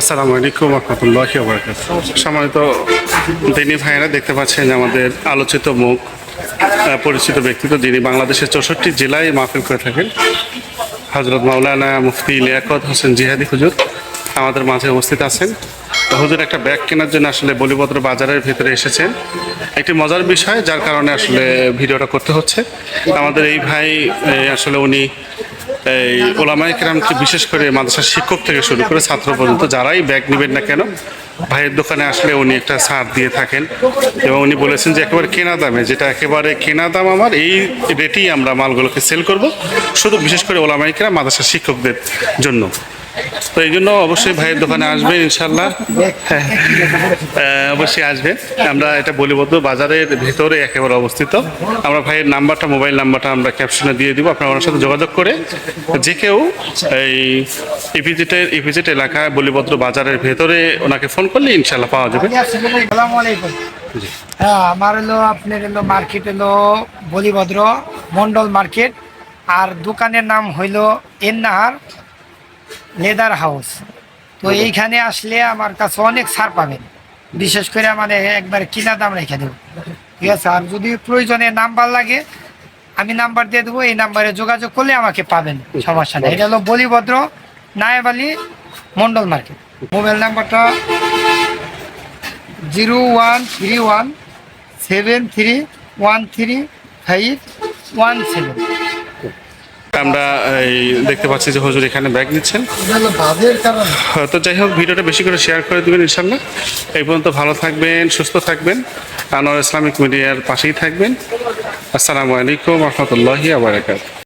আসসালামু আলাইকুম রহমতুল্লাহি ওয়া বারাকাতুহু। সম্মানিত দিনী ভাইয়েরা, দেখতে পাচ্ছেন আমাদের আলোচিত মুখ, পরিচিত ব্যক্তিত্ব, যিনি বাংলাদেশের 64 জেলায় মাহফিল করে থাকেন, হযরত মাওলানা মুফতি লিয়াকত হোসেন জিহাদি হুজুর আমাদের মাঝে উপস্থিত আছেন। হুজুর একটা ব্যাগ কেনার জন্য আসলে বলিভদ্র বাজারের ভিতরে এসেছেন। একটি মজার বিষয়, যার কারণে আসলে ভিডিওটা করতে হচ্ছে। আমাদের এই ভাই আসলে উনি এই ওলামায়ে কেরামকে, বিশেষ করে মাদ্রাসার শিক্ষক থেকে শুরু করে ছাত্র পর্যন্ত যারাই ব্যাগ নেবেন না কেন, ভাইয়ের দোকানে আসলে উনি একটা ছাড় দিয়ে থাকেন। এবং উনি বলেছেন যে একেবারে কেনা দামে, যেটা একেবারে কেনা দাম আমার, এই রেটেই আমরা মালগুলোকে সেল করব, শুধু বিশেষ করে ওলামায়ে কেরাম মাদ্রাসার শিক্ষকদের জন্য। তো এই জন্য অবশ্যই ভাইয়ের দোকানে আসবেন ইনশাল্লাহ। অবশ্যই আসবেন। আমরা এটা বলিবদ্ধ বাজারের ভেতরে একেবারে অবস্থিত। আমরা ভাইয়ের নাম্বারটা, মোবাইল নাম্বারটা আমরা ক্যাপশনে দিয়ে দিব। আপনারা ওনার সাথে যোগাযোগ করে যে কেউ এই ইপিজেড এলাকায় বলিভদ্র বাজারের ভেতরে ওনাকে ফোন করলে ইনশাল্লাহ পাওয়া যাবে। আসসালামু আলাইকুম। হ্যাঁ, আমার আপনার মার্কেট বলিভদ্র মন্ডল মার্কেট, আর দোকানের নাম হইল এন্নাহার লেদার হাউস। তো এইখানে আসলে আমার কাছে অনেক ছাড় পাবেন, বিশেষ করে মানে একবারে কিনা দাম রেখে দেবো, ঠিক আছে। আর যদি প্রয়োজনে নাম্বার লাগে আমি নাম্বার দিয়ে দেবো, এই নাম্বারে যোগাযোগ করলে আমাকে পাবেন, সমস্যা নেই। এটা বলিভদ্র নায়েব আলী মন্ডল মার্কেট। মোবাইল নাম্বারটা 013173135117। আমরা এই দেখতে পাচ্ছি যে হুজুর এখানে ব্যাগ নিচ্ছেন। তো যাই হোক, ভিডিওটা বেশি করে শেয়ার করে দেবেন ইনশাল্লাহ। এই পর্যন্ত ভালো থাকবেন, সুস্থ থাকবেন, আনোয়ার ইসলামিক মিডিয়ার পাশেই থাকবেন। আসসালামু আলাইকুম রহমতুল্লাহি ওয়া বারাকাতুহু।